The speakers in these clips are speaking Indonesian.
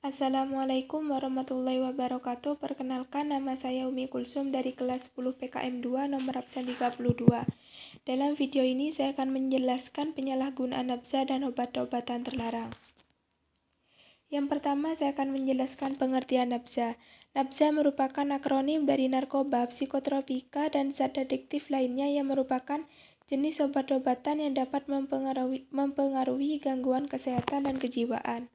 Assalamualaikum warahmatullahi wabarakatuh. Perkenalkan, nama saya Umi Kulsum dari kelas 10 PKM 2 nomor absen 32. Dalam video ini saya akan menjelaskan penyalahgunaan nafza dan obat-obatan terlarang. Yang pertama, saya akan menjelaskan pengertian nafza. Nafza merupakan akronim dari narkoba, psikotropika, dan zat adiktif lainnya yang merupakan jenis obat-obatan yang dapat mempengaruhi gangguan kesehatan dan kejiwaan.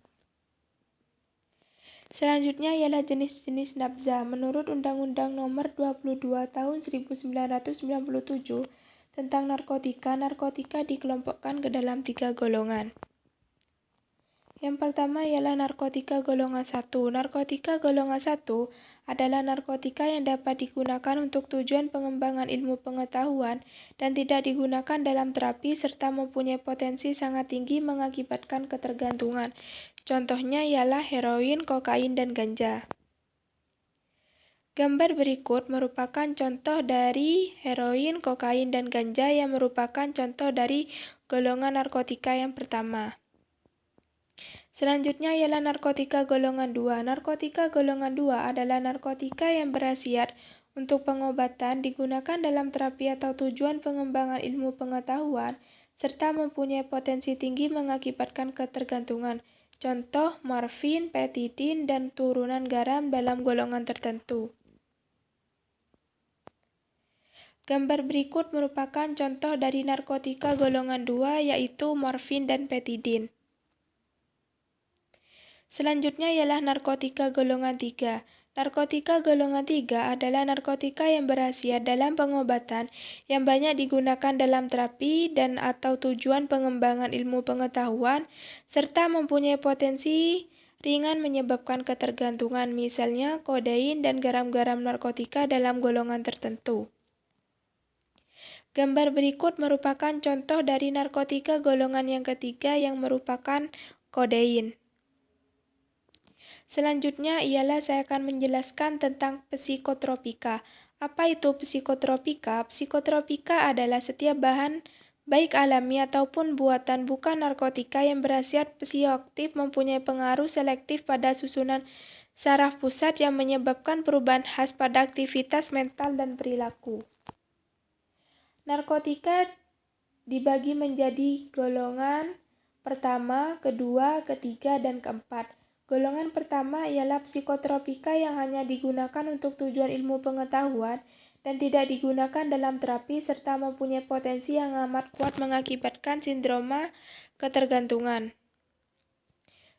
Selanjutnya ialah jenis-jenis nafza. Menurut Undang-Undang Nomor 22 Tahun 1997 tentang narkotika dikelompokkan ke dalam 3 golongan. Yang pertama ialah narkotika golongan 1. Narkotika golongan 1 adalah narkotika yang dapat digunakan untuk tujuan pengembangan ilmu pengetahuan dan tidak digunakan dalam terapi serta mempunyai potensi sangat tinggi mengakibatkan ketergantungan. Contohnya ialah heroin, kokain, dan ganja. Gambar berikut merupakan contoh dari heroin, kokain, dan ganja yang merupakan contoh dari golongan narkotika yang pertama. Selanjutnya ialah narkotika golongan 2. Narkotika golongan 2 adalah narkotika yang berkhasiat untuk pengobatan, digunakan dalam terapi atau tujuan pengembangan ilmu pengetahuan, serta mempunyai potensi tinggi mengakibatkan ketergantungan. Contoh morfin, petidin, dan turunan garam dalam golongan tertentu. Gambar berikut merupakan contoh dari narkotika golongan 2 yaitu morfin dan petidin. Selanjutnya ialah narkotika golongan 3. Narkotika golongan 3 adalah narkotika yang berkhasiat dalam pengobatan yang banyak digunakan dalam terapi dan atau tujuan pengembangan ilmu pengetahuan serta mempunyai potensi ringan menyebabkan ketergantungan, misalnya kodein dan garam-garam narkotika dalam golongan tertentu. Gambar berikut merupakan contoh dari narkotika golongan yang ketiga yang merupakan kodein. Selanjutnya ialah saya akan menjelaskan tentang psikotropika. Apa itu psikotropika? Psikotropika adalah setiap bahan baik alami ataupun buatan bukan narkotika yang berkhasiat psikoaktif mempunyai pengaruh selektif pada susunan saraf pusat yang menyebabkan perubahan khas pada aktivitas mental dan perilaku. Narkotika dibagi menjadi golongan pertama, kedua, ketiga, dan keempat. Golongan pertama ialah psikotropika yang hanya digunakan untuk tujuan ilmu pengetahuan dan tidak digunakan dalam terapi serta mempunyai potensi yang amat kuat mengakibatkan sindroma ketergantungan.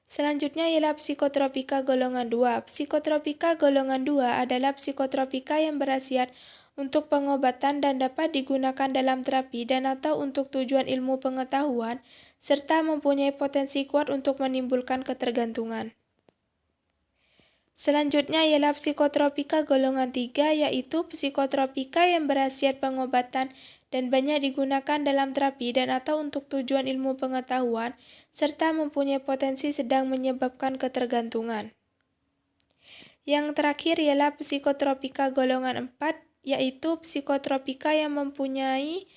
Selanjutnya ialah psikotropika golongan 2. Psikotropika golongan 2 adalah psikotropika yang berkhasiat untuk pengobatan dan dapat digunakan dalam terapi dan atau untuk tujuan ilmu pengetahuan serta mempunyai potensi kuat untuk menimbulkan ketergantungan. Selanjutnya ialah psikotropika golongan 3 yaitu psikotropika yang berkhasiat pengobatan dan banyak digunakan dalam terapi dan atau untuk tujuan ilmu pengetahuan serta mempunyai potensi sedang menyebabkan ketergantungan. Yang terakhir ialah psikotropika golongan 4 yaitu psikotropika yang mempunyai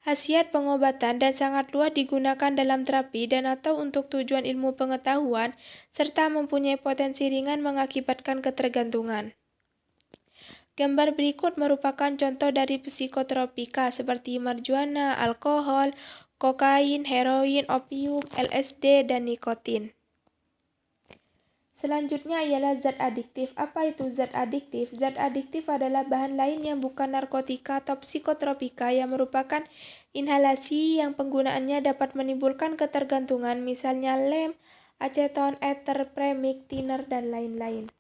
khasiat pengobatan dan sangat luas digunakan dalam terapi dan atau untuk tujuan ilmu pengetahuan serta mempunyai potensi ringan mengakibatkan ketergantungan. Gambar berikut merupakan contoh dari psikotropika seperti marijuana, alkohol, kokain, heroin, opium, LSD, dan nikotin. Selanjutnya ialah zat adiktif. Apa itu zat adiktif? Zat adiktif adalah bahan lain yang bukan narkotika atau psikotropika yang merupakan inhalasi yang penggunaannya dapat menimbulkan ketergantungan, misalnya lem, aceton, ether, premix, thinner, dan lain-lain.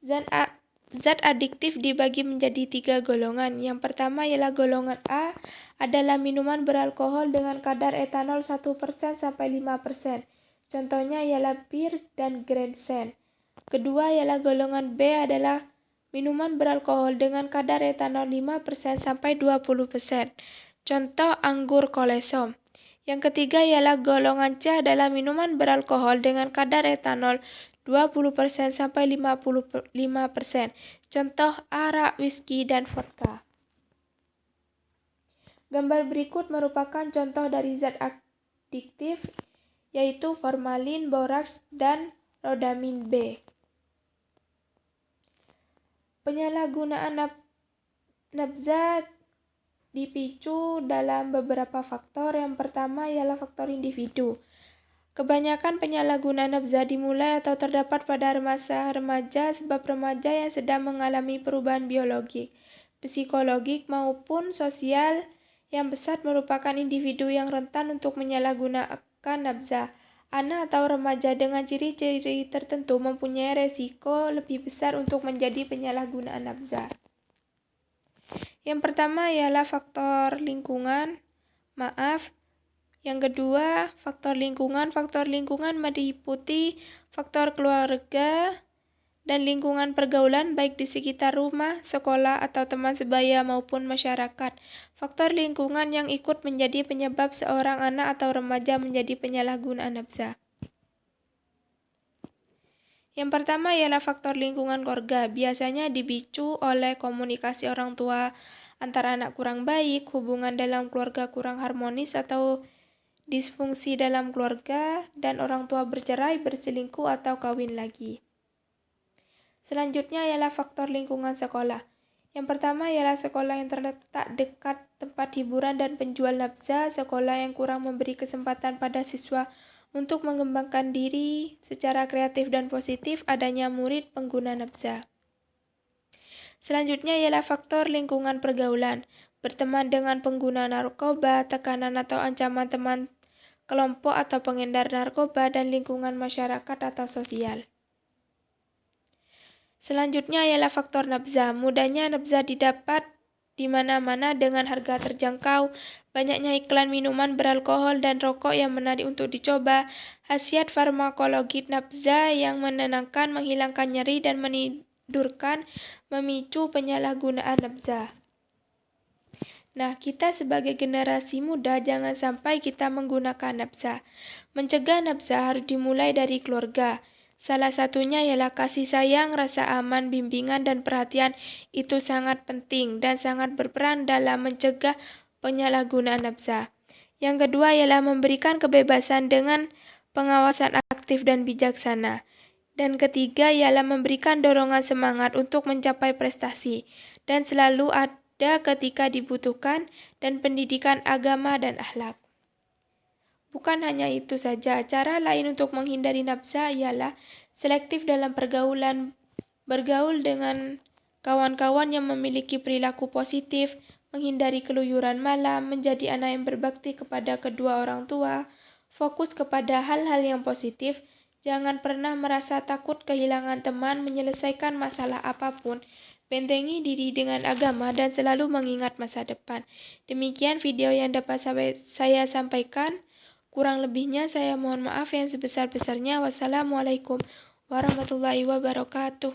Zat adiktif dibagi menjadi 3 golongan. Yang pertama ialah golongan A adalah minuman beralkohol dengan kadar etanol 1% sampai 5%. Contohnya ialah bir dan Grandsen. Kedua ialah golongan B adalah minuman beralkohol dengan kadar etanol 5% sampai 20%. Contoh anggur kolesom. Yang ketiga ialah golongan C adalah minuman beralkohol dengan kadar etanol 20% sampai 55%. Contoh arak, whisky, dan vodka. Gambar berikut merupakan contoh dari zat adiktif yaitu formalin, boraks, dan rodamin B. Penyalahgunaan nafza dipicu dalam beberapa faktor. Yang pertama ialah faktor individu. Kebanyakan penyalahgunaan nafza dimulai atau terdapat pada masa remaja sebab remaja yang sedang mengalami perubahan biologik, psikologik maupun sosial yang besar merupakan individu yang rentan untuk menyalahgunakan nafza. Anak atau remaja dengan ciri-ciri tertentu mempunyai resiko lebih besar untuk menjadi penyalahgunaan nafza. Yang pertama ialah faktor lingkungan. Yang kedua, faktor lingkungan. Faktor lingkungan meliputi faktor keluarga dan lingkungan pergaulan baik di sekitar rumah, sekolah, atau teman sebaya maupun masyarakat. Faktor lingkungan yang ikut menjadi penyebab seorang anak atau remaja menjadi penyalahgunaan nafza. Yang pertama ialah faktor lingkungan keluarga. Biasanya dipicu oleh komunikasi orang tua antara anak kurang baik, hubungan dalam keluarga kurang harmonis atau disfungsi dalam keluarga, dan orang tua bercerai, berselingkuh, atau kawin lagi. Selanjutnya ialah faktor lingkungan sekolah. Yang pertama ialah sekolah yang terletak dekat tempat hiburan dan penjual nafza, sekolah yang kurang memberi kesempatan pada siswa untuk mengembangkan diri secara kreatif dan positif, adanya murid pengguna nafza. Selanjutnya ialah faktor lingkungan pergaulan. Berteman dengan pengguna narkoba, tekanan atau ancaman teman kelompok atau pengedar narkoba, dan lingkungan masyarakat atau sosial. Selanjutnya ialah faktor nafza. Mudahnya nafza didapat di mana-mana dengan harga terjangkau, banyaknya iklan minuman beralkohol dan rokok yang menarik untuk dicoba, khasiat farmakologi nafza yang menenangkan, menghilangkan nyeri, dan menidurkan, memicu penyalahgunaan nafza. Nah, kita sebagai generasi muda jangan sampai kita menggunakan nafza. Mencegah nafza harus dimulai dari keluarga. Salah satunya ialah kasih sayang, rasa aman, bimbingan, dan perhatian. Itu sangat penting dan sangat berperan dalam mencegah penyalahgunaan nafza. Yang kedua ialah memberikan kebebasan dengan pengawasan aktif dan bijaksana. Dan ketiga ialah memberikan dorongan semangat untuk mencapai prestasi dan selalu ada ketika dibutuhkan, dan pendidikan agama dan akhlak. Bukan hanya itu saja, cara lain untuk menghindari nafza ialah selektif dalam pergaulan, bergaul dengan kawan-kawan yang memiliki perilaku positif, menghindari keluyuran malam, menjadi anak yang berbakti kepada kedua orang tua, fokus kepada hal-hal yang positif, jangan pernah merasa takut kehilangan teman, menyelesaikan masalah apapun, bentengi diri dengan agama, dan selalu mengingat masa depan. Demikian video yang dapat saya sampaikan. Kurang lebihnya saya mohon maaf yang sebesar-besarnya. Wassalamualaikum warahmatullahi wabarakatuh.